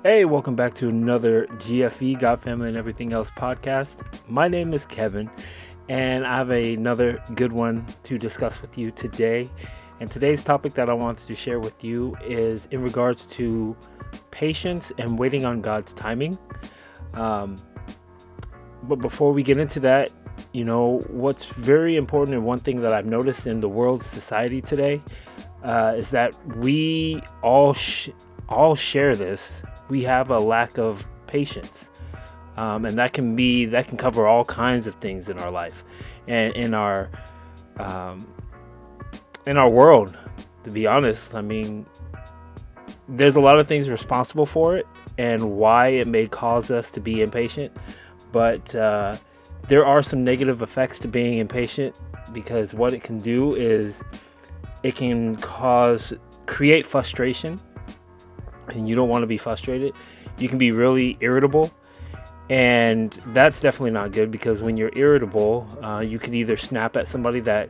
Hey, welcome back to another G.F.E, God, Family, and Everything Else podcast. My name is Kevin, and I have another good one to discuss with you today. And today's topic that I wanted to share with you is in regards to patience and waiting on God's timing. But before we get into that, what's very important, and one thing that I've noticed in the world's society today is that we all share this. We have a lack of patience, and that can cover all kinds of things in our life and um, in our world. To be honest, I mean, there's a lot of things responsible for it and why it may cause us to be impatient, but there are some negative effects to being impatient, because what it can do is it can create frustration, and you don't want to be frustrated. You can be really irritable, and that's definitely not good, because when you're irritable, you can either snap at somebody that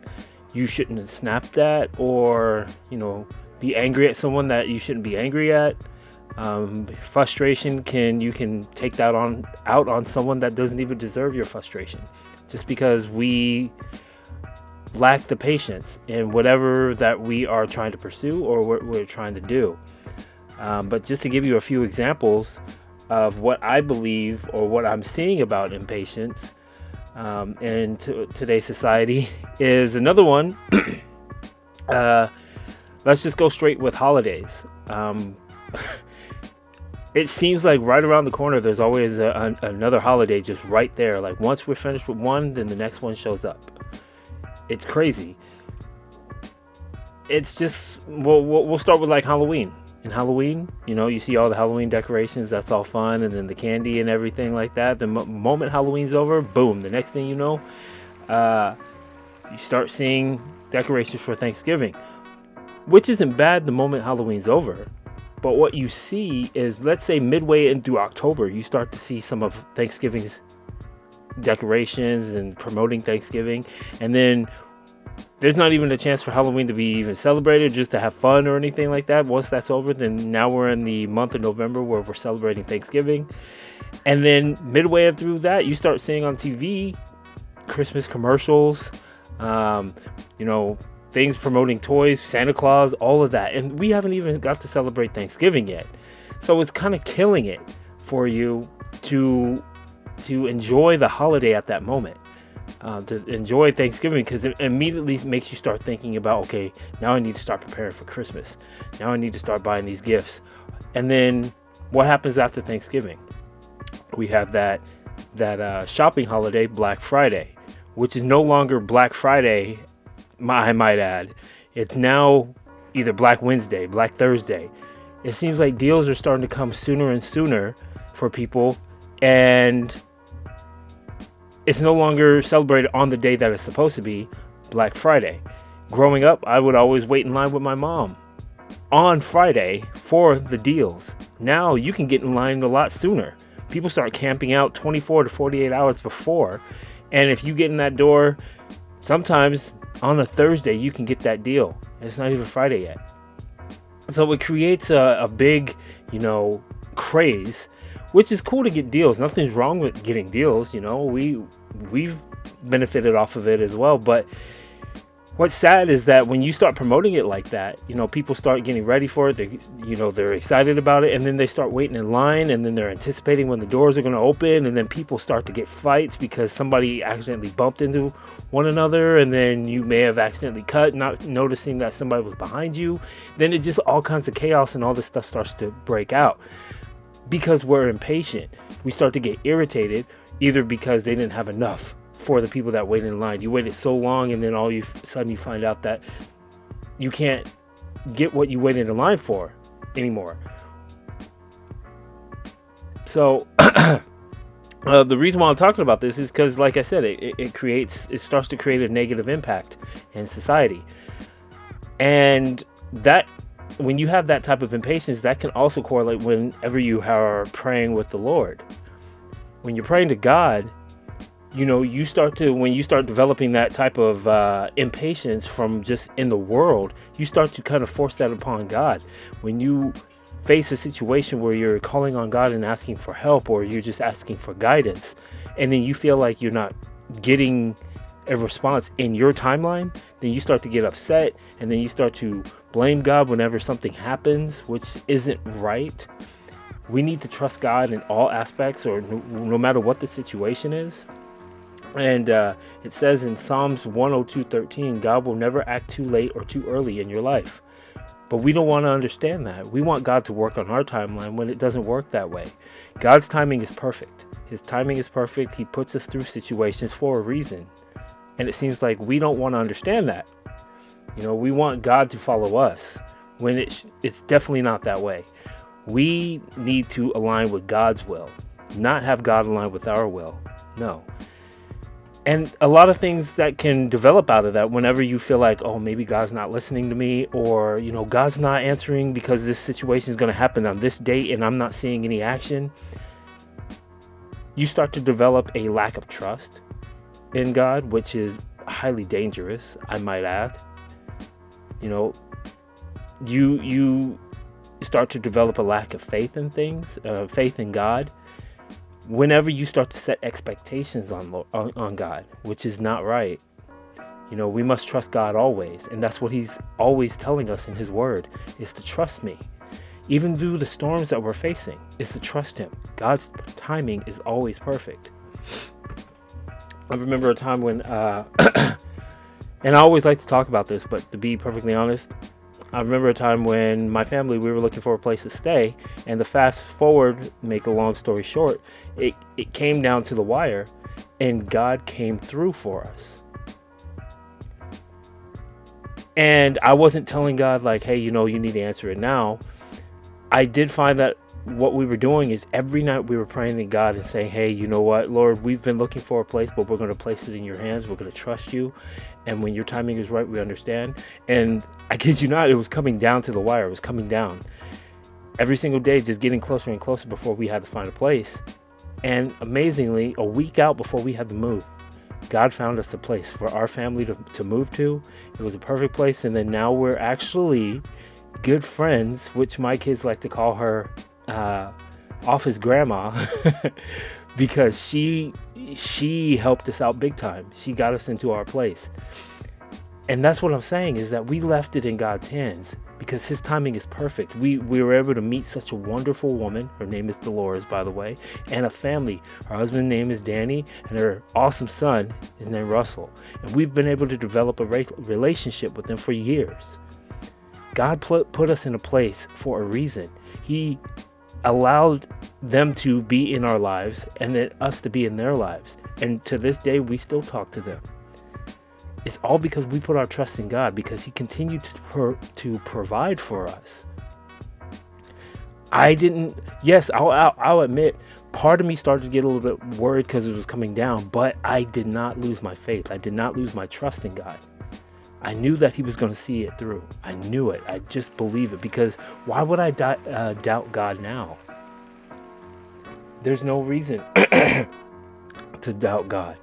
you shouldn't have snapped at, or be angry at someone that you shouldn't be angry at. Frustration you can take that out on someone that doesn't even deserve your frustration, just because we lack the patience in whatever that we are trying to pursue or what we're trying to do. But just to give you a few examples of what I believe or what I'm seeing about impatience in today's society is another one. Let's just go straight with holidays. It seems like right around the corner, there's always another holiday just right there. Like once we're finished with one, then the next one shows up. It's crazy. It's just, we'll start with like Halloween. In Halloween, you see all the Halloween decorations, that's all fun, and then the candy and everything like that. The moment Halloween's over, boom, the next thing you know, you start seeing decorations for Thanksgiving, which isn't bad the moment Halloween's over. But what you see is, let's say midway into October, you start to see some of Thanksgiving's decorations and promoting Thanksgiving, and then there's not even a chance for Halloween to be even celebrated, just to have fun or anything like that. Once that's over, then now we're in the month of November where we're celebrating Thanksgiving. And then midway through that, you start seeing on TV Christmas commercials, things promoting toys, Santa Claus, all of that. And we haven't even got to celebrate Thanksgiving yet. So it's kind of killing it for you to enjoy the holiday at that moment. To enjoy Thanksgiving, because it immediately makes you start thinking about, okay, now I need to start preparing for Christmas. Now I need to start buying these gifts. And then what happens after Thanksgiving? We have that shopping holiday, Black Friday, which is no longer Black Friday, I might add. It's now either Black Wednesday, Black Thursday. It seems like deals are starting to come sooner and sooner for people, and it's no longer celebrated on the day that it's supposed to be, Black Friday. Growing up, I would always wait in line with my mom on Friday for the deals. Now you can get in line a lot sooner. People start camping out 24 to 48 hours before. And if you get in that door, sometimes on a Thursday, you can get that deal. It's not even Friday yet. So it creates a big, craze, which is cool to get deals. Nothing's wrong with getting deals. We've benefited off of it as well. But what's sad is that when you start promoting it like that, people start getting ready for it. They're excited about it, and then they start waiting in line, and then they're anticipating when the doors are going to open, and then people start to get fights because somebody accidentally bumped into one another, and then you may have accidentally cut, not noticing that somebody was behind you. Then it just all kinds of chaos, and all this stuff starts to break out. Because we're impatient, we start to get irritated, either because they didn't have enough for the people that waited in line. You waited so long, and then all you suddenly find out that you can't get what you waited in line for anymore. So the reason why I'm talking about this is because, like I said, it starts to create a negative impact in society, and that, when you have that type of impatience, that can also correlate whenever you are praying with the Lord. When you're praying to God, when you start developing that type of impatience from just in the world, you start to kind of force that upon God. When you face a situation where you're calling on God and asking for help, or you're just asking for guidance, and then you feel like you're not getting a response in your timeline, then you start to get upset, and then you start to blame God whenever something happens, which isn't right. We need to trust God in all aspects, or no matter what the situation is. And it says in Psalms 102:13, God will never act too late or too early in your life. But we don't want to understand that. We want God to work on our timeline when it doesn't work that way. God's timing is perfect. His timing is perfect. He puts us through situations for a reason. And it seems like we don't want to understand that. We want God to follow us when it's definitely not that way. We need to align with God's will, not have God align with our will. No. And a lot of things that can develop out of that whenever you feel like, oh, maybe God's not listening to me, or, God's not answering because this situation is going to happen on this date and I'm not seeing any action. You start to develop a lack of trust in God, which is highly dangerous, I might add. You start to develop a lack of faith in things, faith in God. Whenever you start to set expectations on God, which is not right. We must trust God always, and that's what he's always telling us in his word, is to trust me. Even through the storms that we're facing, is to trust him. God's timing is always perfect. I remember a time when, and I always like to talk about this, but to be perfectly honest, I remember a time when my family, we were looking for a place to stay, and the fast forward, make a long story short, it came down to the wire, and God came through for us. And I wasn't telling God like, hey, you need to answer it now. I did find that what we were doing is every night we were praying to God and saying, hey, you know what, Lord, we've been looking for a place, but we're going to place it in your hands. We're going to trust you. And when your timing is right, we understand. And I kid you not, it was coming down to the wire. It was coming down every single day, just getting closer and closer before we had to find a place. And amazingly, a week out before we had to move, God found us a place for our family to move to. It was a perfect place. And then now we're actually good friends, which my kids like to call her office grandma, because she helped us out big time. She got us into our place. And that's what I'm saying, is that we left it in God's hands because his timing is perfect. We were able to meet such a wonderful woman. Her name is Dolores, by the way, and a family. Her husband's name is Danny, and her awesome son is named Russell. And we've been able to develop a relationship with them for years. God put us in a place for a reason. He allowed them to be in our lives and then us to be in their lives. And to this day, we still talk to them. It's all because we put our trust in God, because he continued to provide for us. I'll admit, part of me started to get a little bit worried because it was coming down, but I did not lose my faith. I did not lose my trust in God. I knew that he was going to see it through. I knew it. I just believe it, because why would I doubt God now? There's no reason to doubt God.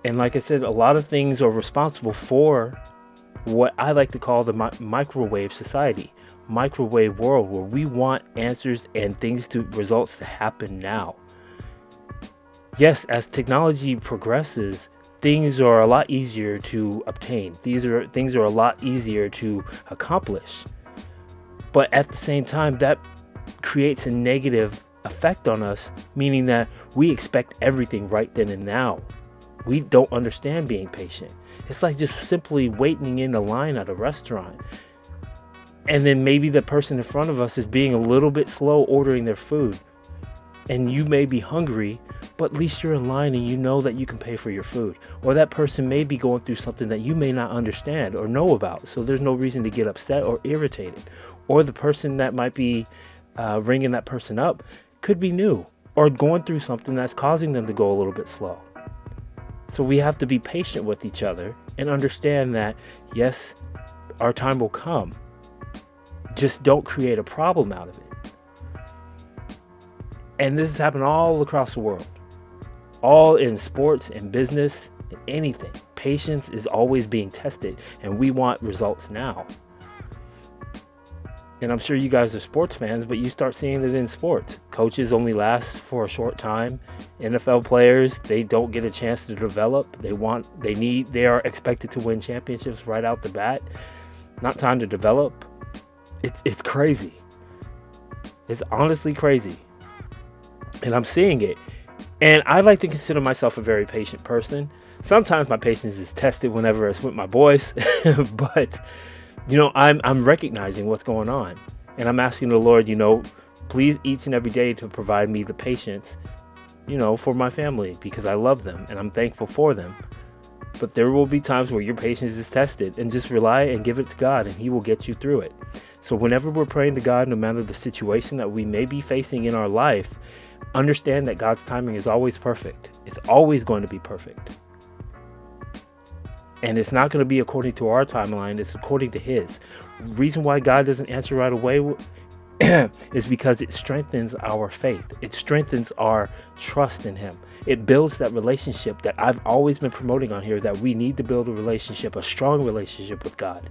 And like I said, a lot of things are responsible for what I like to call the microwave society, microwave world, where we want answers and results to happen now. Yes, as technology progresses, things are a lot easier to obtain. Things are a lot easier to accomplish. But at the same time, that creates a negative effect on us, meaning that we expect everything right then and now. We don't understand being patient. It's like just simply waiting in the line at a restaurant. And then maybe the person in front of us is being a little bit slow ordering their food. And you may be hungry, but at least you're in line and you know that you can pay for your food. Or that person may be going through something that you may not understand or know about. So there's no reason to get upset or irritated. Or the person that might be ringing that person up could be new or going through something that's causing them to go a little bit slow. So we have to be patient with each other and understand that, yes, our time will come. Just don't create a problem out of it. And this has happened all across the world. All in sports and business and anything. Patience is always being tested, and we want results now. And I'm sure you guys are sports fans, but you start seeing it in sports. Coaches only last for a short time. NFL players, they don't get a chance to develop. They are expected to win championships right out the bat. Not time to develop. It's crazy. It's honestly crazy. And I'm seeing it. And I like to consider myself a very patient person. Sometimes my patience is tested whenever it's with my boys, but I'm recognizing what's going on, and I'm asking the Lord, please each and every day to provide me the patience, for my family, because I love them and I'm thankful for them. But there will be times where your patience is tested, and just rely and give it to God, and He will get you through it. So whenever we're praying to God, no matter the situation that we may be facing in our life, understand that God's timing is always perfect. It's always going to be perfect. And it's not going to be according to our timeline. It's according to His. Reason why God doesn't answer right away is because it strengthens our faith. It strengthens our trust in Him. It builds that relationship that I've always been promoting on here, that we need to build a strong relationship with God.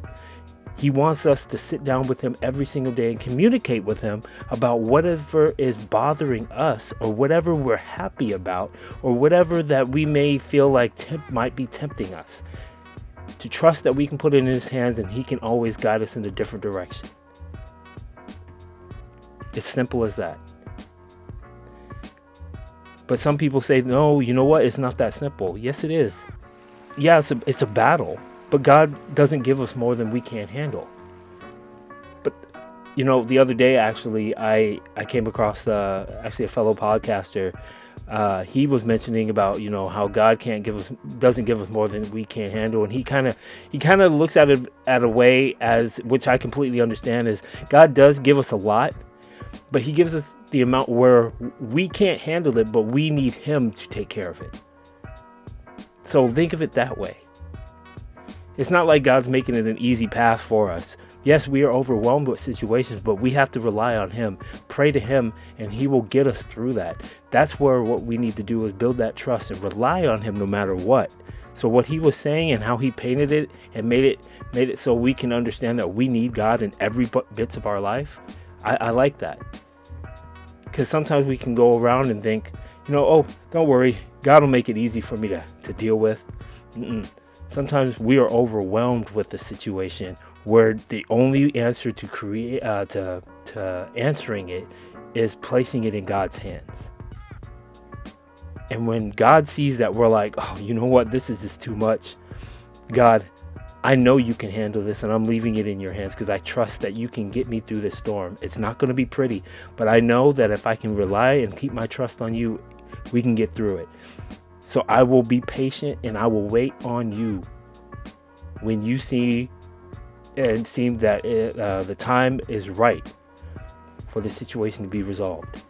He wants us to sit down with Him every single day and communicate with Him about whatever is bothering us, or whatever we're happy about, or whatever that we may feel like might be tempting us. To trust that we can put it in His hands, and He can always guide us in a different direction. It's simple as that. But some people say, no, you know what? It's not that simple. Yes, it is. Yeah, it's a battle. But God doesn't give us more than we can't handle. But, the other day, actually, I came across a fellow podcaster. He was mentioning about, how God doesn't give us more than we can't handle. And he kind of looks at it at a way, as which I completely understand, is God does give us a lot, but He gives us the amount where we can't handle it, but we need Him to take care of it. So think of it that way. It's not like God's making it an easy path for us. Yes, we are overwhelmed with situations, but we have to rely on Him, pray to Him, and He will get us through that. That's where what we need to do is build that trust and rely on Him no matter what. So what he was saying and how he painted it and made it so we can understand that we need God in every bits of our life, I like that. Because sometimes we can go around and think, oh, don't worry, God will make it easy for me to deal with. Sometimes we are overwhelmed with the situation, where the only answer to answering it is placing it in God's hands. And when God sees that, we're like, oh, you know what? This is just too much. God, I know you can handle this, and I'm leaving it in your hands because I trust that you can get me through this storm. It's not going to be pretty, but I know that if I can rely and keep my trust on you, we can get through it. So I will be patient, and I will wait on you when you see and seem that the time is right for the situation to be resolved.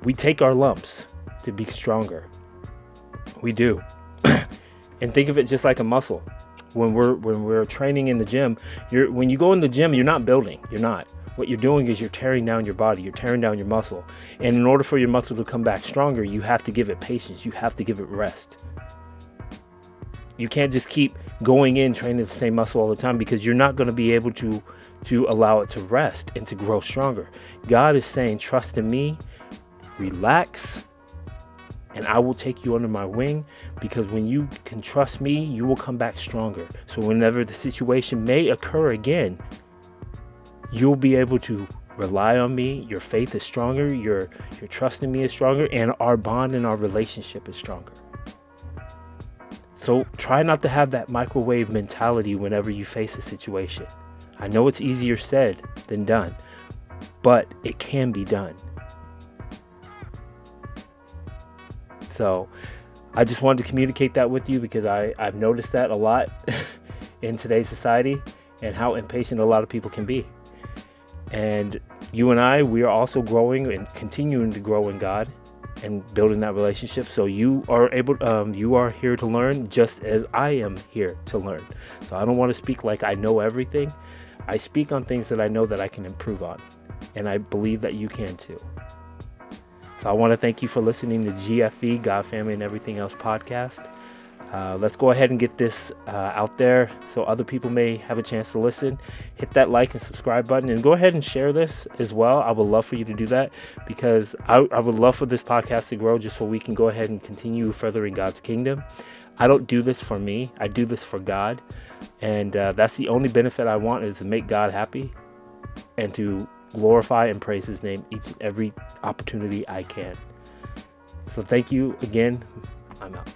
We take our lumps to be stronger. We do. And think of it just like a muscle. When we're training in the gym, when you go in the gym, you're not building. You're not. What you're doing is you're tearing down your body. You're tearing down your muscle. And in order for your muscle to come back stronger, you have to give it patience. You have to give it rest. You can't just keep going in training the same muscle all the time, because you're not going to be able to allow it to rest and to grow stronger. God is saying, trust in me, relax, and I will take you under my wing, because when you can trust me, you will come back stronger. So whenever the situation may occur again, you'll be able to rely on me. Your faith is stronger, your trust in me is stronger, and our bond and our relationship is stronger. So try not to have that microwave mentality whenever you face a situation. I know it's easier said than done, but it can be done. So I just wanted to communicate that with you, because I've noticed that a lot in today's society, and how impatient a lot of people can be. And you and I, we are also growing and continuing to grow in God and building that relationship. So you are here to learn, just as I am here to learn. So I don't want to speak like I know everything. I speak on things that I know that I can improve on, and I believe that you can too. So I want to thank you for listening to G.F.E, God, Family, and Everything Else podcast. Let's go ahead and get this out there so other people may have a chance to listen. Hit that like and subscribe button, and go ahead and share this as well. I would love for you to do that, because I would love for this podcast to grow, just so we can go ahead and continue furthering God's kingdom. I don't do this for me. I do this for God. And that's the only benefit I want, is to make God happy and to glorify and praise his name each and every opportunity I can. So thank you again. I'm out.